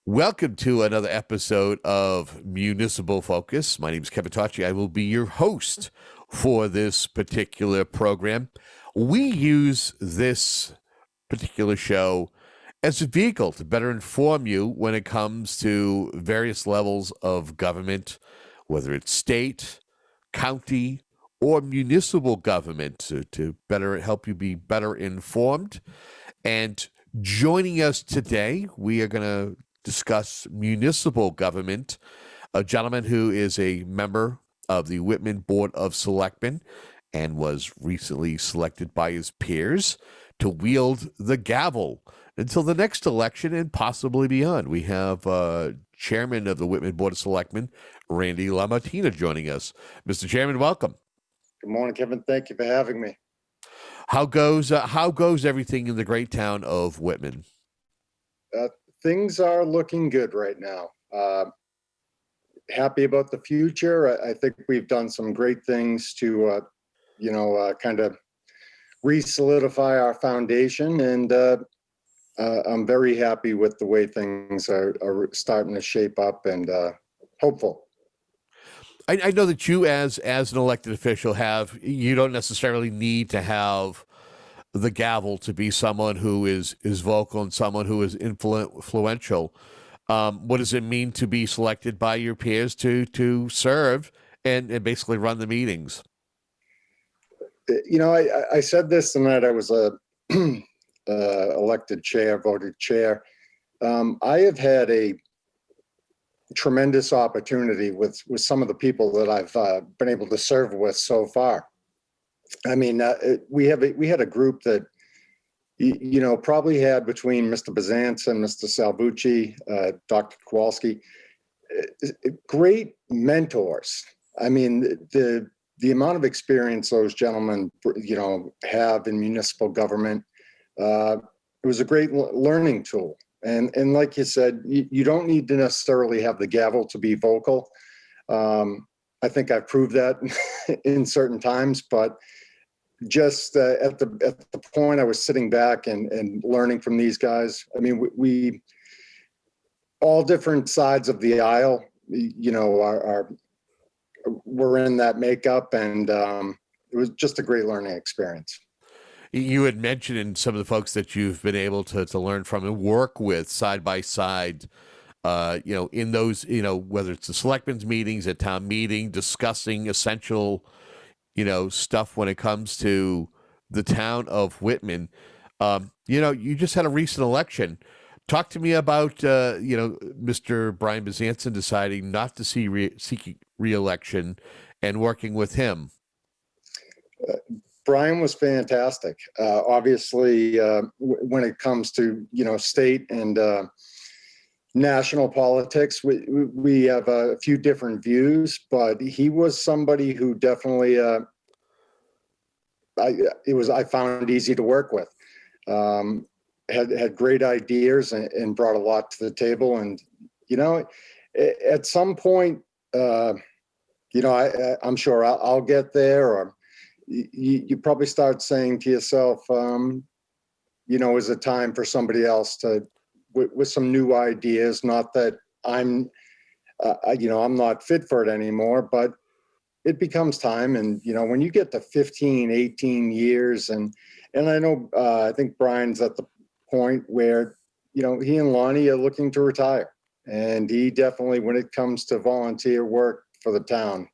Welcome to another episode of Municipal Focus. My name is Kevin Tocci. I will be your host for this particular program. We use this particular show as a vehicle to better inform you when it comes to various levels of government, whether it's state, county, or municipal government, to better help you be better informed. And joining us today, we are going to discuss municipal government, a gentleman who is a member of the Whitman Board of Selectmen and was recently selected by his peers to wield the gavel until the next election and possibly beyond. We have Chairman of the Whitman Board of Selectmen, Randy LaMattina, joining us. Mr. Chairman, welcome. Good morning, Kevin. Thank you for having me. How goes everything in the great town of Whitman? Things are looking good right now. Happy about the future. I think we've done some great things to, kind of re-solidify our foundation, and I'm very happy with the way things are starting to shape up, and hopeful. I know that you, as an elected official, you don't necessarily need to have the gavel to be someone who is vocal and someone who is influential. What does it mean to be selected by your peers to serve and basically run the meetings? I said this the night I was elected chair, voted chair. I have had a tremendous opportunity with some of the people that I've been able to serve with so far. I mean, we had a group that, probably had between Mr. Bazance and Mr. Salvucci, Dr. Kowalski, great mentors. I mean, the amount of experience those gentlemen, have in municipal government, it was a great learning tool. And like you said, you don't need to necessarily have the gavel to be vocal. I think I've proved that in certain times, but just at the point I was sitting back and learning from these guys. I mean, we all different sides of the aisle, we're in that makeup, and it was just a great learning experience. You had mentioned in some of the folks that you've been able to learn from and work with side by side, in those, whether it's the selectmen's meetings, at town meeting, discussing essential, stuff when it comes to the town of Whitman. You just had a recent election. Talk to me about, Mr. Brian Bazanson deciding not to seek re-election and working with him. Brian was fantastic. Obviously, when it comes to, state and national politics, we have a few different views, but he was somebody who definitely, I found easy to work with. Had great ideas and brought a lot to the table. And, at some point, I'm sure I'll get there, or you probably start saying to yourself, is it time for somebody else with some new ideas? Not that I'm not fit for it anymore, but it becomes time. And, when you get to 15, 18 years, and I know, I think Brian's at the point where, he and Lonnie are looking to retire. And he definitely, when it comes to volunteer work for the town,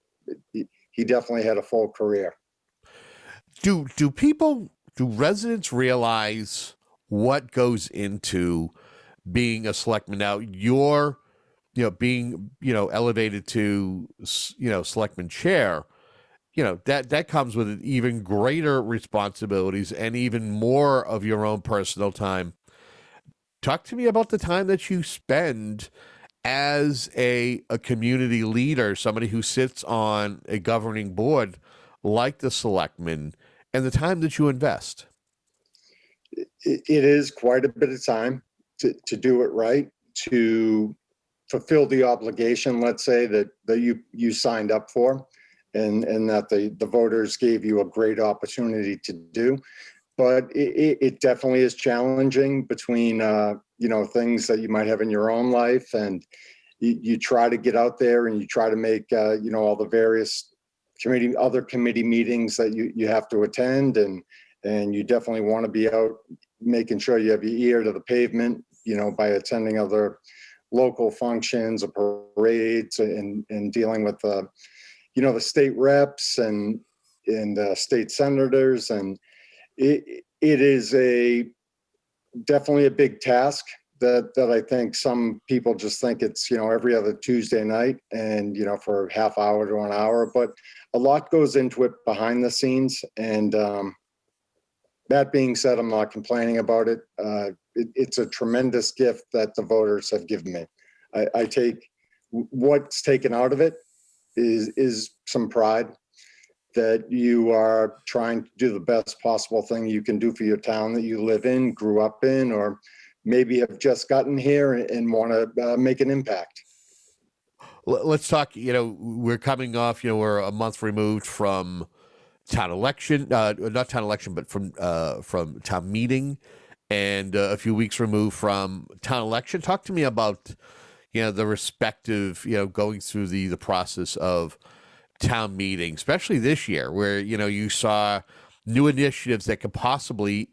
he definitely had a full career. Do residents realize what goes into being a selectman? Now you're, being, elevated to, selectman chair, that comes with even greater responsibilities and even more of your own personal time. Talk to me about the time that you spend as a community leader, somebody who sits on a governing board like the selectmen, and the time that you invest. It is quite a bit of time to do it right, to fulfill the obligation, let's say, that you signed up for, and that the voters gave you a great opportunity to do. But it definitely is challenging between, things that you might have in your own life, and you try to get out there and you try to make all the various other committee meetings that you have to attend, and you definitely want to be out making sure you have your ear to the pavement, by attending other local functions or parades, and dealing with the state reps and state senators. And it is definitely a big task that I think some people just think it's, every other Tuesday night and, for a half hour to an hour, but a lot goes into it behind the scenes. And that being said, I'm not complaining about it. It's a tremendous gift that the voters have given me. I take what's taken out of it is some pride that you are trying to do the best possible thing you can do for your town that you live in, grew up in, or maybe have just gotten here and want to make an impact. Let's talk, we're coming off, we're a month removed from town election, not town election, but from town meeting, and a few weeks removed from town election. Talk to me about, the respective, going through the process of town meeting, especially this year, where, you saw new initiatives that could possibly,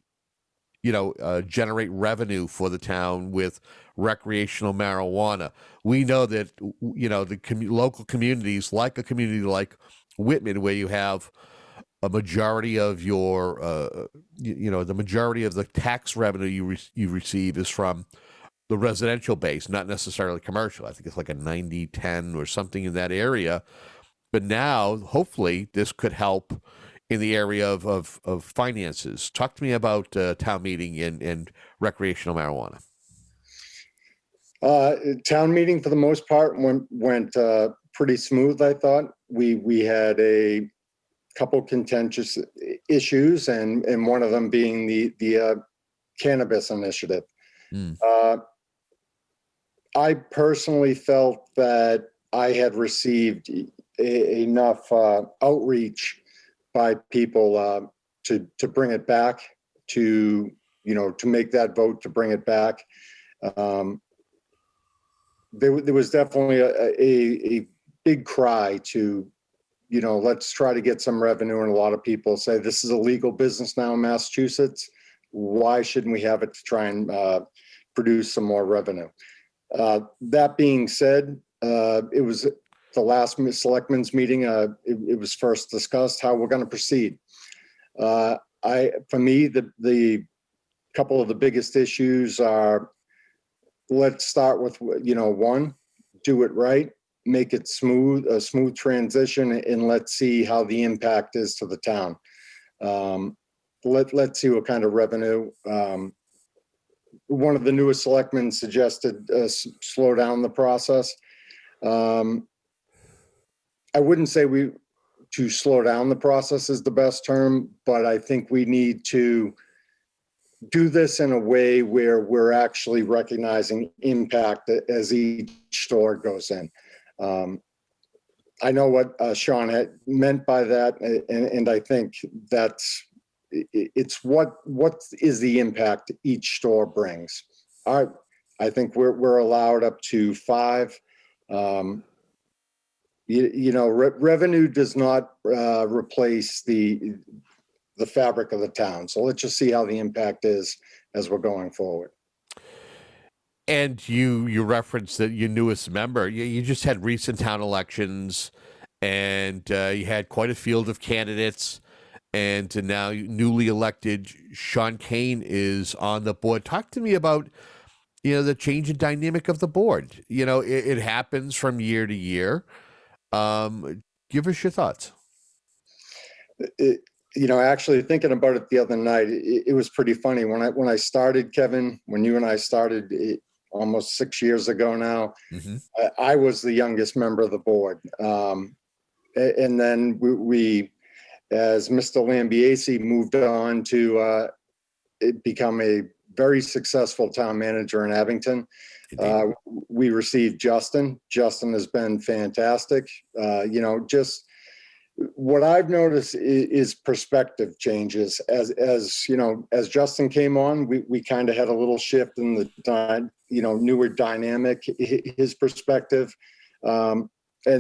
generate revenue for the town with recreational marijuana. We know that, the local communities, like a community like Whitman, where you have a majority of your, the majority of the tax revenue you receive is from the residential base, not necessarily commercial. I think it's like a 90-10 or something in that area. But now, hopefully, this could help in the area of finances. Talk to me about town meeting and recreational marijuana. Town meeting, for the most part, went pretty smooth, I thought. We had a couple contentious issues, and one of them being the cannabis initiative. I personally felt that I had received enough outreach by people to bring it back, to make that vote to bring it back. There was definitely a big cry to, let's try to get some revenue. And a lot of people say, this is a legal business now in Massachusetts. Why shouldn't we have it to try and produce some more revenue? That being said, it was the last Selectmen's meeting. It was first discussed how we're going to proceed. For me, the couple of the biggest issues are, let's start with, one, do it right, make it a smooth transition, and let's see how the impact is to the town. Let's see what kind of revenue. One of the newest selectmen suggested slow down the process. I wouldn't say to slow down the process is the best term, but I think we need to do this in a way where we're actually recognizing impact as each store goes in. I know what Sean had meant by that, and I think it's what is the impact each store brings. I think we're allowed up to 5. Revenue does not replace the fabric of the town. So let's just see how the impact is as we're going forward. And you referenced that your newest member, you just had recent town elections, and you had quite a field of candidates, and now newly elected Sean Kane is on the board. Talk to me about, the change in dynamic of the board. It happens from year to year. Give us your thoughts. Actually thinking about it the other night, it was pretty funny when I started, Kevin, when you and I started almost 6 years ago now. Mm-hmm. I was the youngest member of the board. And then we as Mr. Lambiase moved on to become a very successful town manager in Abington, we received Justin. Justin has been fantastic. Just what I've noticed is perspective changes. As you know, as Justin came on, we kind of had a little shift in the newer dynamic, his perspective. And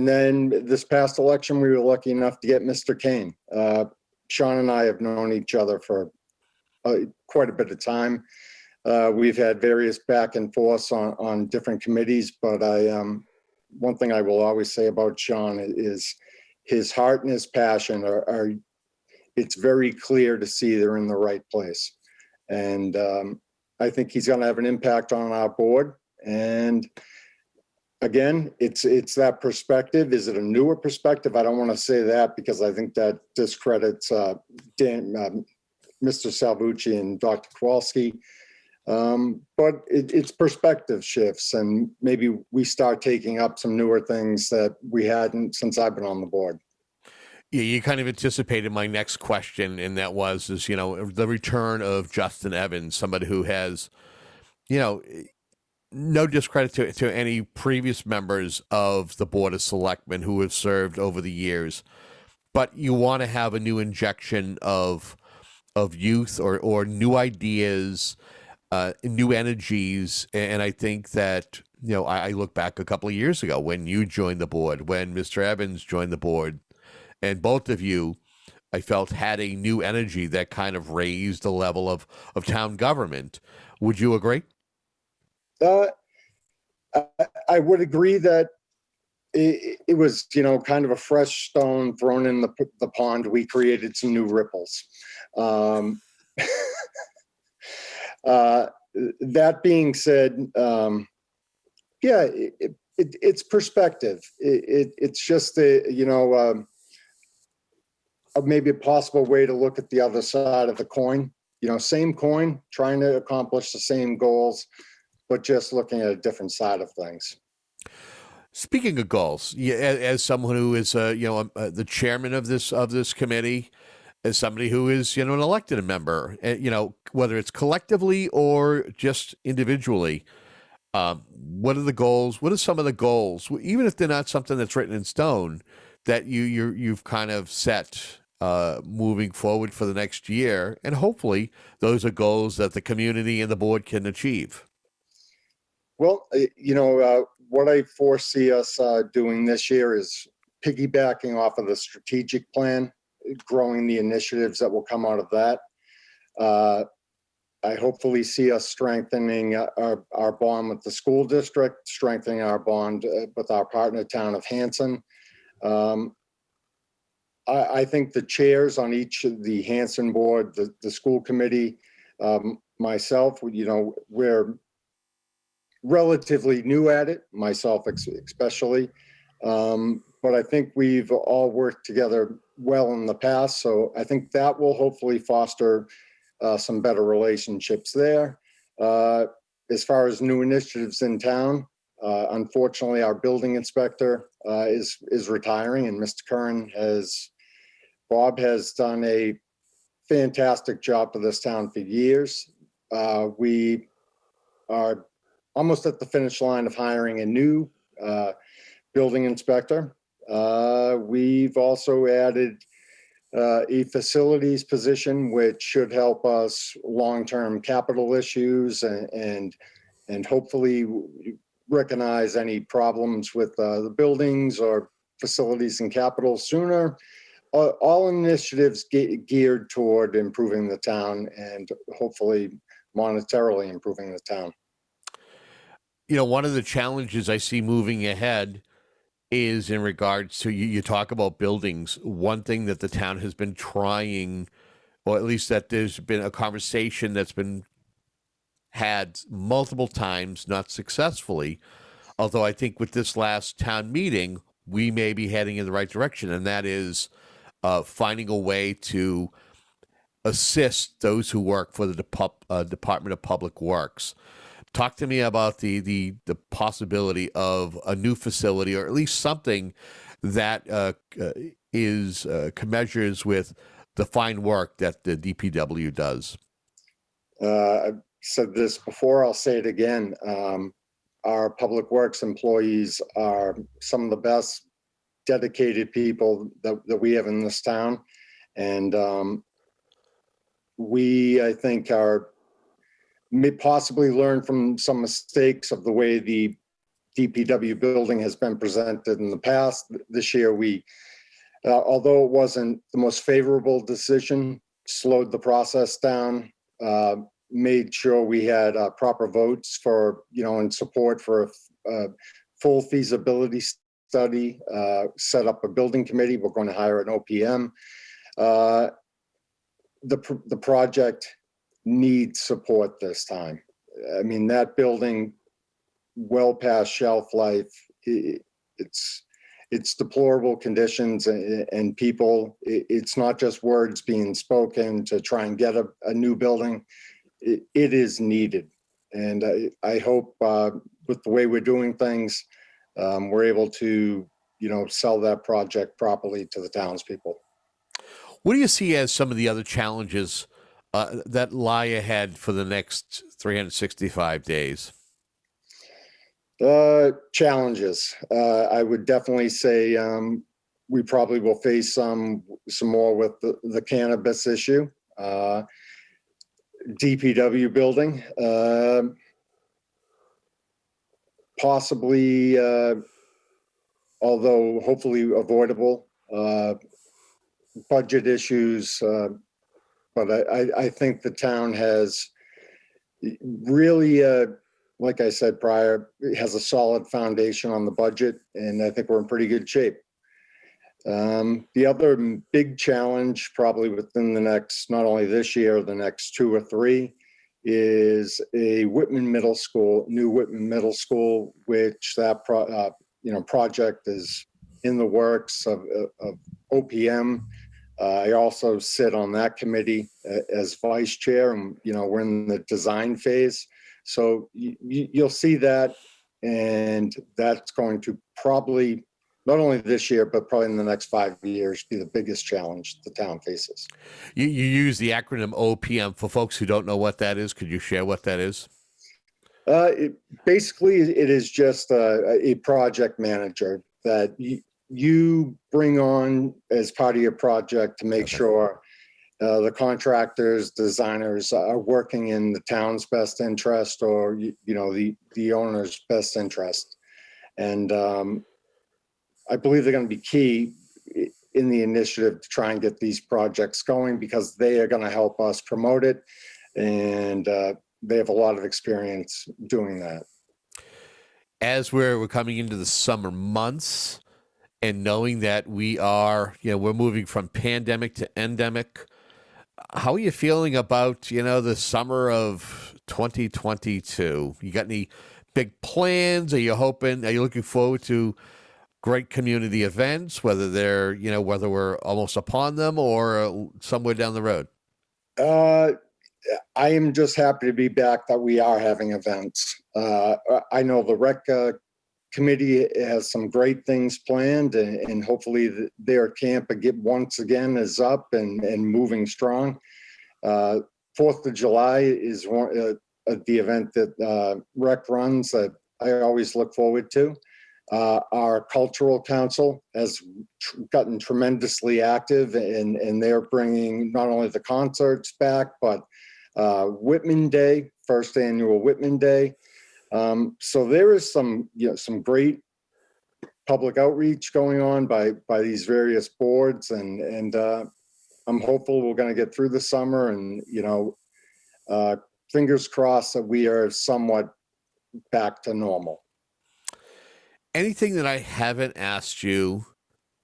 then this past election, we were lucky enough to get Mr. Kane. Sean and I have known each other for quite a bit of time. We've had various back and forths on different committees, but one thing I will always say about Sean is his heart and his passion are it's very clear to see they're in the right place. And I think he's going to have an impact on our board. And again, it's that perspective. Is it a newer perspective? I don't want to say that because I think that discredits Mr. Salvucci and Dr. Kowalski. But it's perspective shifts, and maybe we start taking up some newer things that we hadn't since I've been on the board. Yeah, you kind of anticipated my next question, and that was the return of Justin Evans, somebody who has, no discredit to any previous members of the Board of Selectmen who have served over the years, but you want to have a new injection of youth or new ideas, new energies. And I think that, I look back a couple of years ago when you joined the board, when Mr. Evans joined the board, and both of you, I felt, had a new energy that kind of raised the level of town government. Would you agree? I would agree that it was, kind of a fresh stone thrown in the pond. We created some new ripples. That being said, yeah, it's perspective. It's just maybe a possible way to look at the other side of the coin. Same coin, trying to accomplish the same goals, but just looking at a different side of things. Speaking of goals, as someone who is, the chairman of this committee, as somebody who is, an elected member, whether it's collectively or just individually, what are the goals? What are some of the goals, even if they're not something that's written in stone, that you've kind of set moving forward for the next year, and hopefully those are goals that the community and the board can achieve? Well, what I foresee us doing this year is piggybacking off of the strategic plan, growing the initiatives that will come out of that. I hopefully see us strengthening our bond with the school district, strengthening our bond with our partner town of Hanson. I think the chairs on each of the Hanson board, the school committee, myself, we're relatively new at it, myself especially. But I think we've all worked together well in the past. So I think that will hopefully foster some better relationships there. As far as new initiatives in town, unfortunately, our building inspector is retiring, and Mr. Curran Bob has done a fantastic job for this town for years. We are almost at the finish line of hiring a new building inspector. We've also added a facilities position, which should help us long-term capital issues and hopefully recognize any problems with the buildings or facilities and capital sooner. All initiatives geared toward improving the town and hopefully monetarily improving the town. One of the challenges I see moving ahead is in regards to, you talk about buildings. One thing that the town has been trying, or at least that there's been a conversation that's been had multiple times, not successfully, although I think with this last town meeting, we may be heading in the right direction, and that is finding a way to assist those who work for the Department of Public Works. Talk to me about the possibility of a new facility, or at least something that commensurates with the fine work that the DPW does. I've said this before, I'll say it again. Our public works employees are some of the best dedicated people that we have in this town. And we, I think, may possibly learn from some mistakes of the way the DPW building has been presented in the past. This year, we, although it wasn't the most favorable decision, slowed the process down, made sure we had proper votes for, and support for a full feasibility study, set up a building committee. We're going to hire an OPM. The project needs support this time. I mean, that building, well past shelf life, it's deplorable conditions, and people, it's not just words being spoken to try and get a new building. It is needed. And I hope with the way we're doing things, we're able to, sell that project properly to the townspeople. What do you see as some of the other challenges that lie ahead for the next 365 days? Challenges. I would definitely say we probably will face some more with the cannabis issue. DPW building, possibly, although hopefully avoidable, budget issues. But I think the town has really, like I said prior, it has a solid foundation on the budget, and I think we're in pretty good shape. The other big challenge, probably within the next, not only this year, the next 2 or 3, is a Whitman Middle School, new Whitman Middle School, which that project is in the works of OPM. I also sit on that committee as vice chair, and we're in the design phase. So you'll see that, and that's going to probably, not only this year, but probably in the next 5 years, be the biggest challenge the town faces. You use the acronym OPM. For folks who don't know what that is, could you share what that is? Basically, it is just a project manager that you bring on as part of your project to make sure the contractors, designers are working in the town's best interest, or the owner's best interest. And I believe they're going to be key in the initiative to try and get these projects going, because they are going to help us promote it, and they have a lot of experience doing that. As we're coming into the summer months, and knowing that we are, we're moving from pandemic to endemic, how are you feeling about, the summer of 2022? You got any big plans? Are you looking forward to great community events, whether they're, whether we're almost upon them or somewhere down the road? I am just happy to be back, that we are having events. I know the rec committee has some great things planned, and hopefully their camp once again is up and moving strong. 4th of July is the event that rec runs that I always look forward to. Our cultural council has gotten tremendously active, and they're bringing not only the concerts back, but Whitman Day, first annual Whitman Day. So there is some great public outreach going on by these various boards, and I'm hopeful we're going to get through the summer, and fingers crossed that we are somewhat back to normal. Anything that I haven't asked you,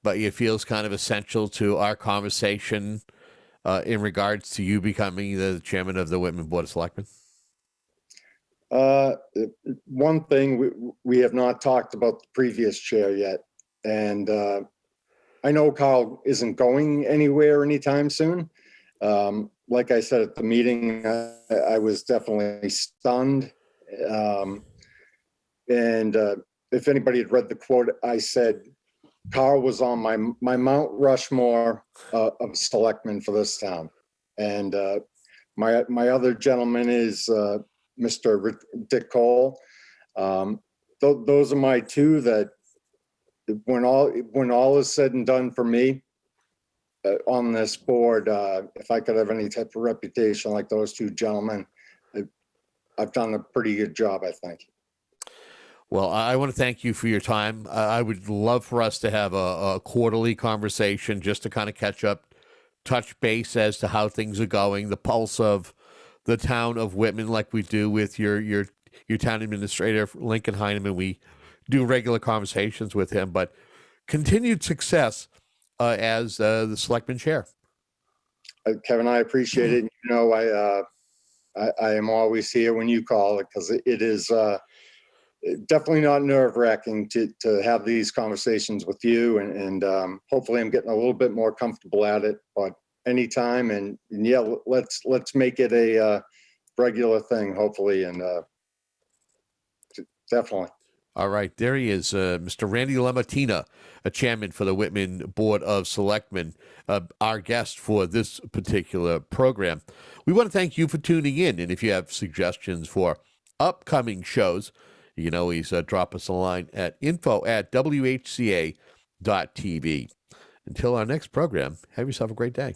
but you feel is kind of essential to our conversation in regards to you becoming the chairman of the Whitman Board of Selectmen? One thing, we have not talked about the previous chair yet, and I know Carl isn't going anywhere anytime soon. Like I said at the meeting, I was definitely stunned. And if anybody had read the quote, I said Carl was on my Mount Rushmore of selectmen for this town. And my other gentleman is Mr. Dick Cole. Those are my two that when all is said and done for me on this board, if I could have any type of reputation like those two gentlemen, I've done a pretty good job, I think. Well, I want to thank you for your time. I would love for us to have a quarterly conversation just to kind of catch up, touch base as to how things are going, the pulse of the town of Whitman, like we do with your town administrator, Lincoln Heineman. We do regular conversations with him, but continued success as the selectman chair. Kevin, I appreciate it. You know, I am always here when you call it, because it is definitely not nerve-wracking to have these conversations with you, and hopefully I'm getting a little bit more comfortable at it, but anytime, and yeah, let's make it a regular thing, hopefully, and definitely. All right, there he is, Mr. Randy LaMattina, a chairman for the Whitman Board of Selectmen, our guest for this particular program. We want to thank you for tuning in, and if you have suggestions for upcoming shows, you can always drop us a line at info@whca.tv. Until our next program, have yourself a great day.